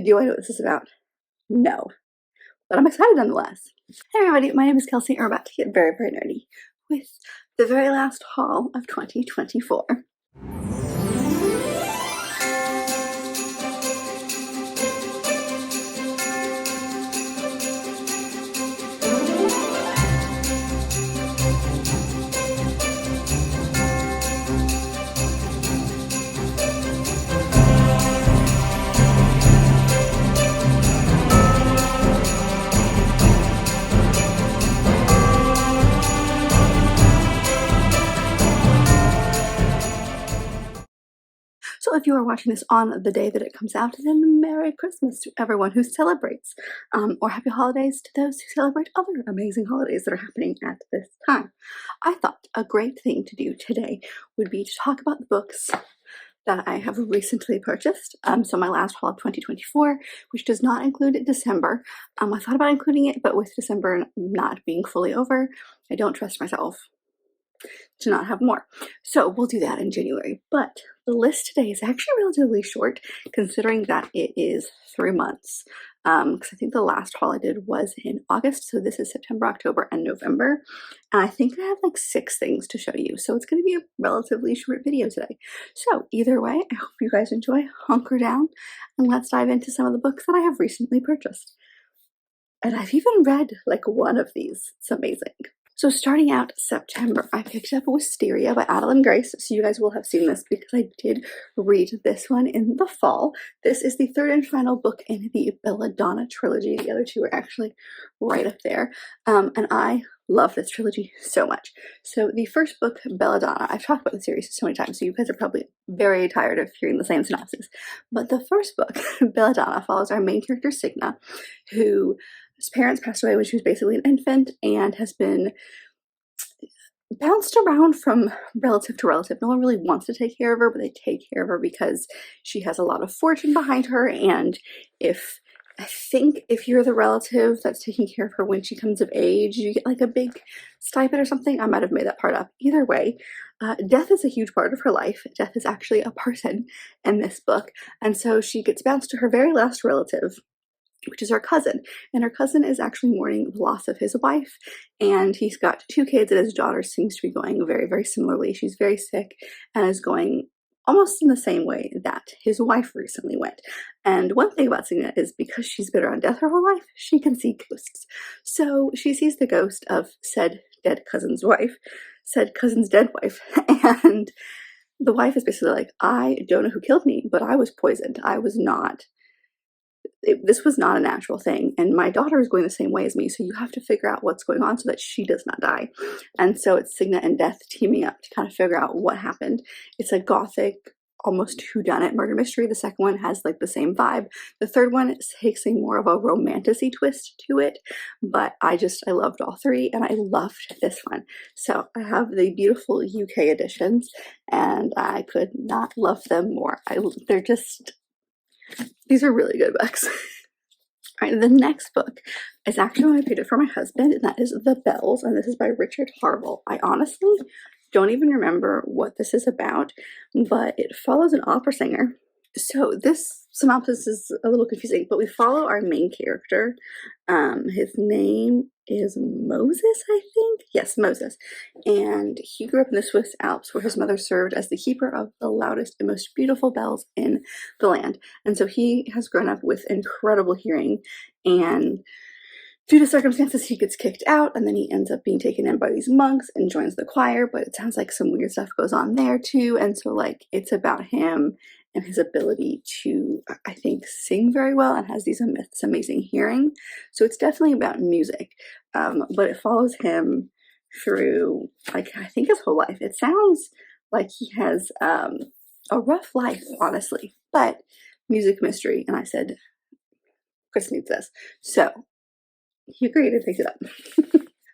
Do I know what this is about? No. But I'm excited nonetheless. Hey everybody, my name is Kelsey, and we're about to get very, very nerdy with the very last haul of 2024. So if you are watching this on the day that it comes out, then Merry Christmas to everyone who celebrates, or Happy Holidays to those who celebrate other amazing holidays that are happening at this time. I thought a great thing to do today would be to talk about the books that I have recently purchased. So my last haul of 2024, which does not include December. I thought about including it, but with December not being fully over, I don't trust myself to not have more. So we'll do that in January. But the list today is actually relatively short, considering that it is 3 months. Because I think the last haul I did was in August, so this is September, October, and November. And I think I have like 6 things to show you, so it's going to be a relatively short video today. So either way, I hope you guys enjoy. Hunker down, and let's dive into some of the books that I have recently purchased. And I've even read like one of these. It's amazing. So starting out September, I picked up Wisteria by Adeline Grace. So you guys will have seen this because I did read this one in the fall. This is the 3rd and final book in the Belladonna trilogy. The other 2 are actually right up there. And I love this trilogy so much. So the first book, Belladonna, I've talked about the series so many times, so you guys are probably very tired of hearing the same synopsis. But the first book, Belladonna, follows our main character, Signa, who his parents passed away when she was basically an infant and has been bounced around from relative to relative. No one really wants to take care of her, but they take care of her because she has a lot of fortune behind her. And I think if you're the relative that's taking care of her when she comes of age, you get like a big stipend or something. I might have made that part up. Either way, death is a huge part of her life. Death is actually a person in this book. And so she gets bounced to her very last relative, which is her cousin. And her cousin is actually mourning the loss of his wife. And he's got 2 kids, and his daughter seems to be going very, very similarly. She's very sick and is going almost in the same way that his wife recently went. And one thing about Signa is because she's been around death her whole life, she can see ghosts. So she sees the ghost of said dead cousin's wife, said cousin's dead wife. And the wife is basically like, I don't know who killed me, but I was poisoned. This was not a natural thing, and my daughter is going the same way as me, so you have to figure out what's going on so that she does not die. And so it's Signa and Death teaming up to kind of figure out what happened. It's a gothic, almost whodunit murder mystery. The second one has like the same vibe. The third one takes a more of a romantic-y twist to it, but I loved all 3, and I loved this one. So I have the beautiful UK editions, and I could not love them more. These are really good books. All right, the next book is actually one I picked up for my husband, and that is The Bells, and this is by Richard Harville. I honestly don't even remember what this is about, but it follows an opera singer. So this synopsis is a little confusing, but we follow our main character. His name is Moses, I think. Yes, Moses. And he grew up in the Swiss Alps, where his mother served as the keeper of the loudest and most beautiful bells in the land. And so he has grown up with incredible hearing, and due to circumstances, he gets kicked out, and then he ends up being taken in by these monks and joins the choir, but it sounds like some weird stuff goes on there too. And so like it's about him and his ability to, I think, sing very well, and has this amazing hearing. So it's definitely about music, but it follows him through, like, I think his whole life. It sounds like he has a rough life, honestly, but music mystery. And I said, Chris needs this. So he agreed and picked it up.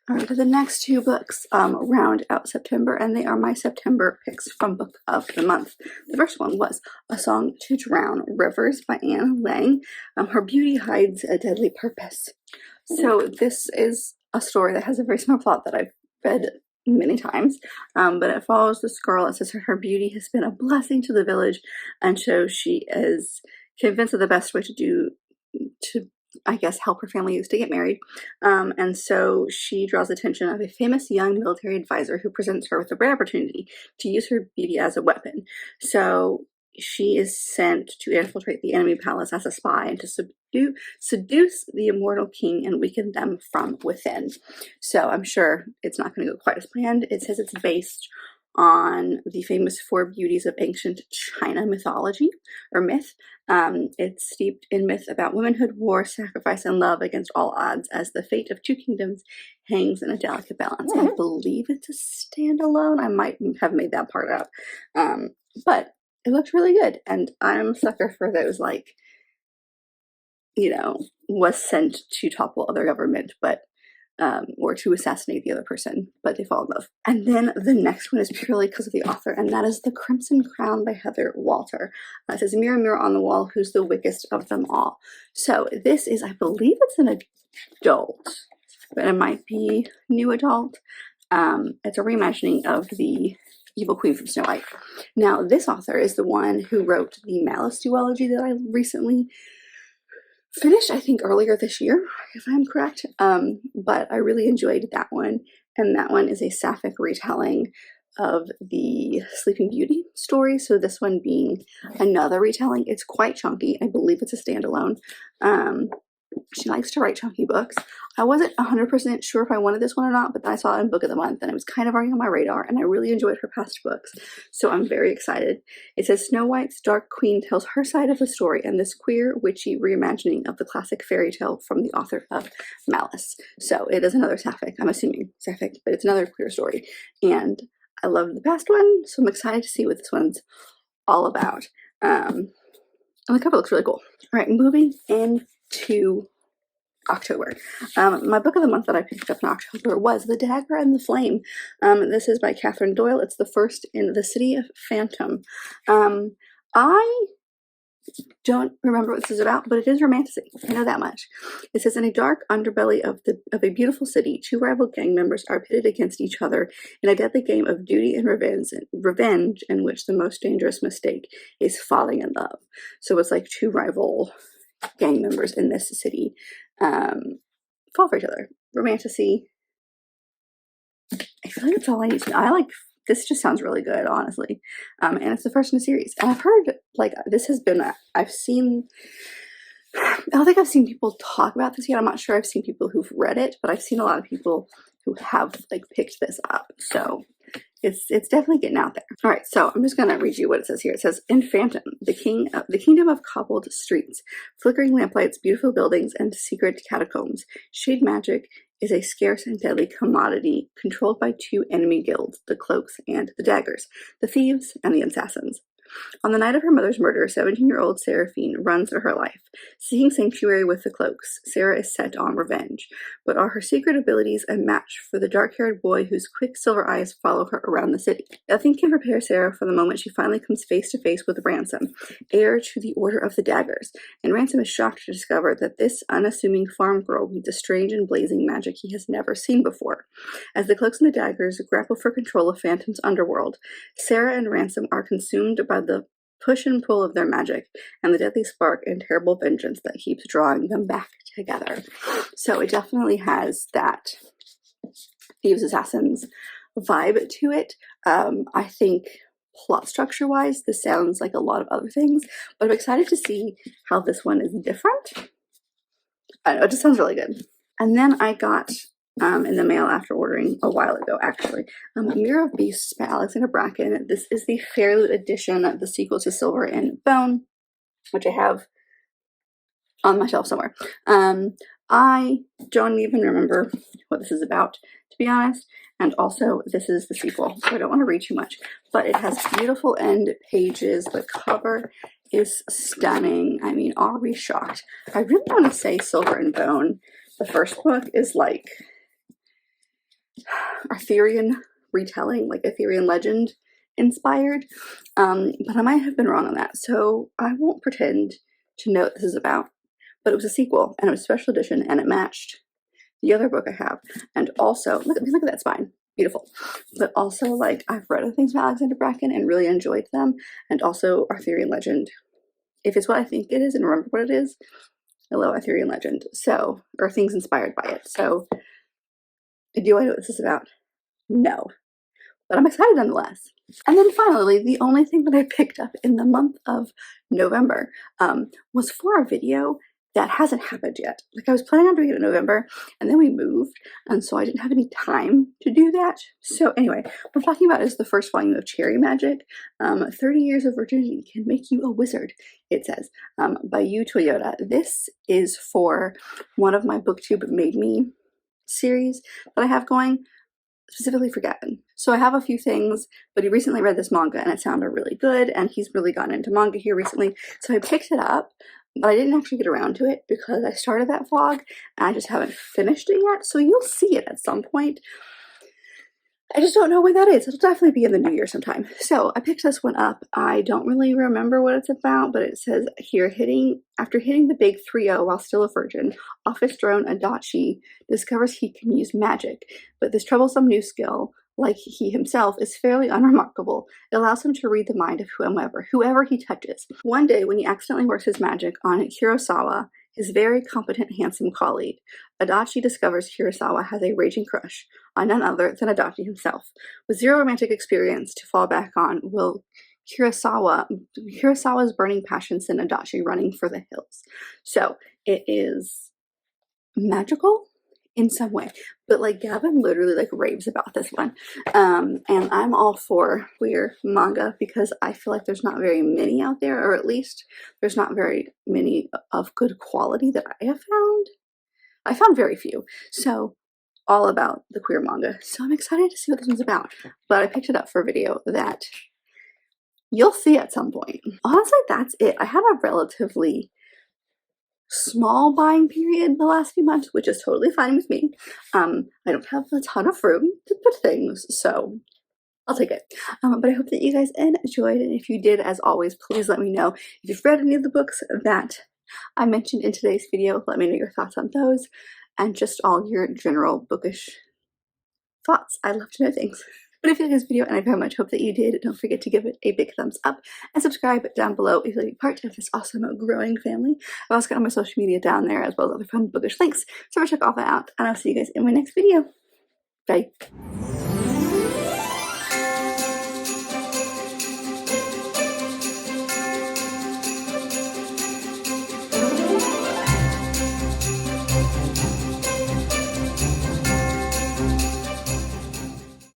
All right, the next 2 books round out September, and they are my September picks from Book of the Month. The first one was A Song to Drown Rivers by Anne Lang. Her beauty hides a deadly purpose. So this is a story that has a very similar plot that I've read many times, but it follows this girl. It says her beauty has been a blessing to the village, and so she is convinced that the best way to I guess, help her family is to get married. And so she draws attention of a famous young military advisor who presents her with a rare opportunity to use her beauty as a weapon. So she is sent to infiltrate the enemy palace as a spy and to seduce the immortal king and weaken them from within. So I'm sure it's not going to go quite as planned. It says it's based on the famous four beauties of ancient China mythology or myth. It's steeped in myth about womanhood, war, sacrifice, and love against all odds as the fate of two kingdoms hangs in a delicate balance. I believe it's a standalone. I might have made that part up. But it looks really good. And I'm a sucker for those, like, you know, was sent to topple other government, but or to assassinate the other person, but they fall in love. And then the next one is purely because of the author, and that is The Crimson Crown by Heather Walter. It says, mirror, mirror on the wall, who's the wickedest of them all? So this is, I believe it's an adult, but it might be new adult. It's a reimagining of the Evil Queen from Snow White. Now, this author is the one who wrote the Malice duology that I recently finished, I think, earlier this year, if I'm correct. But I really enjoyed that one. And that one is a sapphic retelling of the Sleeping Beauty story. So this one being another retelling. It's quite chunky. I believe it's a standalone. She likes to write chunky books. I wasn't 100% sure if I wanted this one or not, but then I saw it in Book of the Month and it was kind of already on my radar, and I really enjoyed her past books. So I'm very excited. It says, Snow White's Dark Queen tells her side of the story and this queer, witchy reimagining of the classic fairy tale from the author of Malice. So it is another sapphic, I'm assuming sapphic, but it's another queer story. And I loved the past one, so I'm excited to see what this one's all about. And the cover looks really cool. All right, moving into October. My book of the month that I picked up in October was The Dagger and the Flame. This is by Catherine Doyle. It's the first in the City of Phantom. I don't remember what this is about, but it is romantic. I know that much. It says, in a dark underbelly of a beautiful city, two rival gang members are pitted against each other in a deadly game of duty and revenge in which the most dangerous mistake is falling in love. So it's like two rival gang members in this city fall for each other. Romantasy. I feel like that's all I need to know. This just sounds really good, honestly. And it's the first in a series. And I've heard, like, this has been, I don't think I've seen people talk about this yet. I'm not sure I've seen people who've read it, but I've seen a lot of people who have, like, picked this up. So it's definitely getting out there. All right, so I'm just going to read you what it says here. It says, in Phantom, the kingdom of cobbled streets, flickering lamplights, beautiful buildings, and secret catacombs, shade magic is a scarce and deadly commodity controlled by two enemy guilds, the Cloaks and the Daggers, the Thieves and the Assassins. On the night of her mother's murder, 17-year-old Seraphine runs for her life. Seeking sanctuary with the Cloaks, Sarah is set on revenge. But are her secret abilities a match for the dark-haired boy whose quick silver eyes follow her around the city? Nothing can prepare Sarah for the moment she finally comes face to face with Ransom, heir to the Order of the Daggers. And Ransom is shocked to discover that this unassuming farm girl wields a strange and blazing magic he has never seen before. As the Cloaks and the Daggers grapple for control of Phantom's underworld, Sarah and Ransom are consumed by the push and pull of their magic and the deadly spark and terrible vengeance that keeps drawing them back together. So it definitely has that Thieves Assassins vibe to it. I think plot structure wise, this sounds like a lot of other things, but I'm excited to see how this one is different. I don't know, it just sounds really good. And then I got in the mail after ordering a while ago, actually. Mirror of Beasts by Alexander Bracken. This is the Fairloot edition, the sequel to Silver and Bone, which I have on my shelf somewhere. I don't even remember what this is about, to be honest. And also, this is the sequel, so I don't want to read too much. But it has beautiful end pages. The cover is stunning. I mean, are we shocked? I really want to say Silver and Bone. The first book is like Arthurian retelling, like Arthurian legend inspired, but I might have been wrong on that, so I won't pretend to know what this is about. But it was a sequel, and it was a special edition, and it matched the other book I have. And also, look at that spine, beautiful. But also, like, I've read other things by Alexander Bracken and really enjoyed them, and also Arthurian legend if it's what I think it is and remember what it is, hello, Arthurian legend. So, or things inspired by it. So, do I know what this is about? No. But I'm excited nonetheless. And then finally, the only thing that I picked up in the month of November was for a video that hasn't happened yet. Like I was planning on doing it in November, and then we moved, and so I didn't have any time to do that. So anyway, what I'm talking about is the first volume of Cherry Magic, 30 Years of Virginity Can Make You a Wizard, it says, by Yu Toyota. This is for one of my BookTube Made Me series that I have going, specifically for Gavin. So I have a few things, but he recently read this manga and it sounded really good, and he's really gotten into manga here recently. So I picked it up, but I didn't actually get around to it because I started that vlog and I just haven't finished it yet. So you'll see it at some point. I just don't know when that is. It'll definitely be in the new year sometime. So I picked this one up. I don't really remember what it's about, but it says here, after hitting the big 3-0 while still a virgin, office drone Adachi discovers he can use magic, but this troublesome new skill, like he himself, is fairly unremarkable. It allows him to read the mind of whoever he touches. One day, when he accidentally works his magic on Kurosawa, his very competent, handsome colleague, Adachi discovers Kurosawa has a raging crush on none other than Adachi himself. With zero romantic experience to fall back on, will Kurosawa's burning passion send Adachi running for the hills? So it is magical in some way, but like Gavin literally like raves about this one, and I'm all for queer manga because I feel like there's not very many out there, or at least there's not very many of good quality that I have found. I found very few, so all about the queer manga. So I'm excited to see what this one's about, but I picked it up for a video that you'll see at some point. Honestly, that's it. I had a relatively small buying period the last few months, which is totally fine with me. I don't have a ton of room to put things, so I'll take it. But I hope that you guys enjoyed, and if you did, as always, please let me know. If you've read any of the books that I mentioned in today's video, let me know your thoughts on those, and just all your general bookish thoughts. I'd love to know things. But if you liked this video, and I very much hope that you did, don't forget to give it a big thumbs up and subscribe down below if you'd like to be part of this awesome growing family. I've also got all my social media down there as well as other fun bookish links, so check all that out, and I'll see you guys in my next video. Bye.